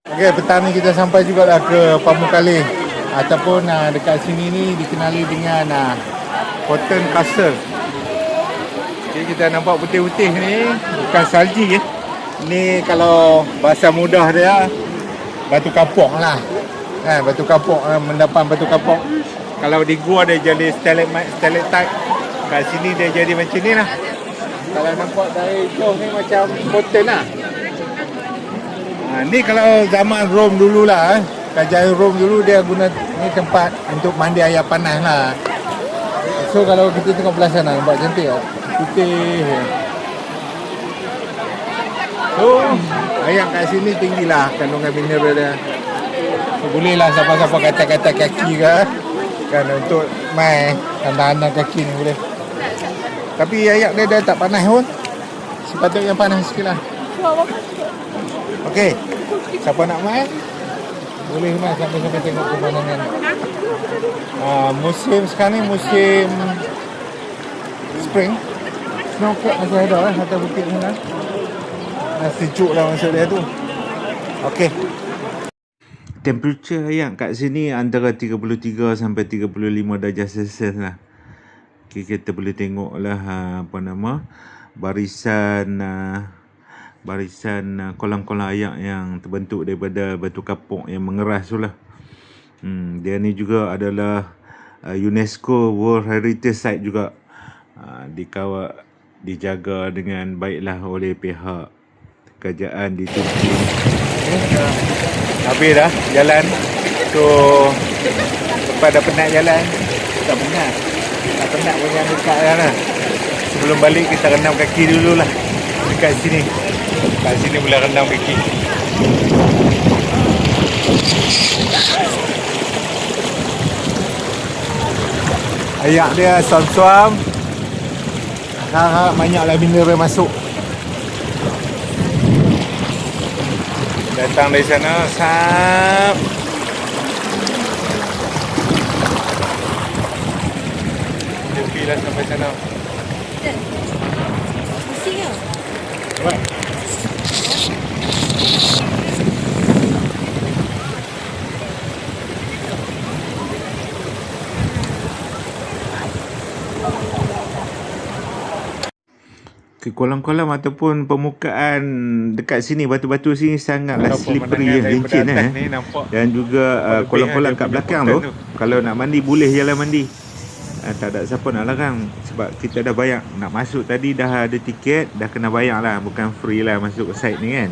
Okey, petang ni kita sampai juga dah ke Pamukkale ataupun dekat sini ni dikenali dengan Cotton Castle. Okay, kita nampak putih-putih ni bukan salji ya. Ni kalau bahasa mudah dia batu kapok lah. Batu kapok, mendapat batu kapok. Kalau di gua dia jadi stalactite. Kat sini dia jadi macam ni lah. Kalau nampak dari jauh ni macam cotton lah. Ni kalau zaman Rom dulu lah, kerajaan Rom dulu dia guna ni tempat untuk mandi air panas lah. So kalau kita tengok belah sana, nampak cantik tak? Putih. So air kat sini tinggi lah kandungan mineral dia. So, boleh lah siapa-siapa kata-kata kaki ke kan untuk mai tanda-tanda kaki ni boleh. Tapi air dia dah tak panas pun. Sepatutnya panas sikit lah. Okey, siapa nak main? Boleh main sampai tengok pemandangan. Musim sekarang ni musim spring. Snow cap masih ada atas bukit sana. Sejuk lah maksud dia tu. Okey. Temperature yang kat sini antara 33 sampai 35 darjah Celsius lah. Okay, kita boleh tengok lah barisan kolam-kolam air yang terbentuk daripada batu kapuk yang mengeras tu lah. Dia ni juga adalah UNESCO World Heritage Site juga. Dijaga dengan baiklah oleh pihak kerajaan di Turki. Habis dah jalan. So lepas dah penat jalan, tak penat pun yang dekat lah. Sebelum balik kita rendam kaki dulu lah dekat sini. Kat sini boleh rendam kaki. Ayak dia suam-suam. Harap banyaklah mineral masuk. Datang dari sana, sap. Tepi lah sampai sana. Pusing ke? Right. Ke kolam-kolam ataupun permukaan dekat sini, batu-batu sini sangatlah slippery ya, licin dan juga kolam-kolam kat belakang tu kalau nak mandi boleh jalan mandi. Tak ada siapa nak larang sebab kita dah bayar nak masuk tadi, dah ada tiket, dah kena bayar lah, bukan free lah masuk site ni kan.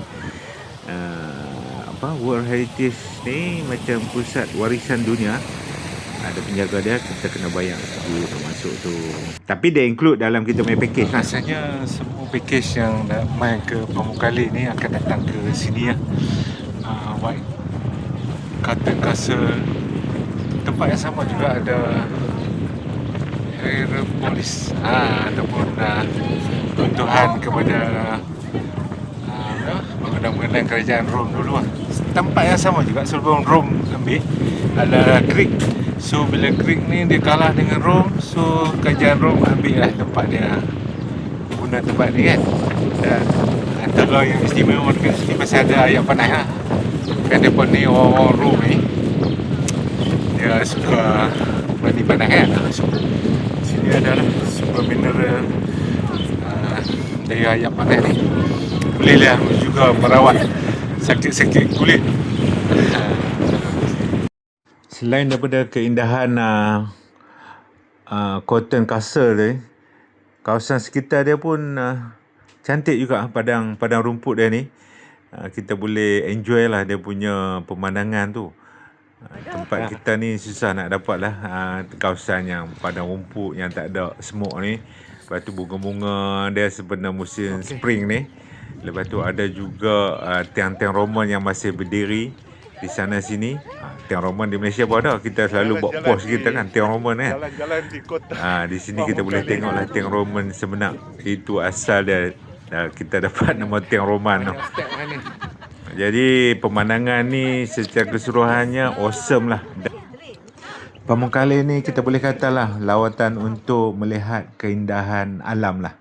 World Heritage ni macam pusat warisan dunia, ada penjaga dia, kita kena bayar untuk masuk tu. Tapi dia include dalam kita punya package. Rasanya semua package yang nak main ke Pamukkale ni akan datang ke sini ya. White Cotton Castle. Tempat yang sama juga ada Hierapolis ataupun runtuhan kepada bangunan-bangunan kerajaan Rom dulu lah. Tempat yang sama juga sebelum Rom ambil ada Greek. So bila Greek ni dia kalah dengan Rom, so kerajaan Rom ambil lah tempat dia, guna tempat ni kan. Dan antara yang istimewa dekat sini pasal ada air panas lah. Kan dia pun ni orang Rom ni dia suka mandi panas kan. So sini adalah sumber mineral dari air panas ni. Bolehlah juga merawat sakit-sakit kulit. Selain daripada keindahan Cotton Castle ni, kawasan sekitar dia pun cantik juga. Padang rumput dia ni, kita boleh enjoy lah dia punya pemandangan tu. Tempat kita ni susah nak dapat lah kawasan yang padang rumput yang tak ada semok ni. Lepas tu bunga-bunga dia sebenarnya musim spring ni. Lepas tu ada juga tiang-tiang Roman yang masih berdiri di sana sini. Tiang Roman di Malaysia pun ada. Kita selalu buat post kita kan, tiang Roman kan. Jalan-jalan di kota. Di sini kita boleh tengok lah tiang Roman sebenar. Itu asal dia. Kita dapat nama tiang Roman tu. Jadi pemandangan ni secara keseluruhannya awesome lah. Pamukkale ni kita boleh kata lah lawatan untuk melihat keindahan alam lah.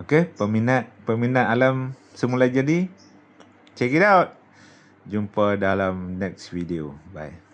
Okey, peminat alam semula jadi check it out. Jumpa dalam next video. Bye.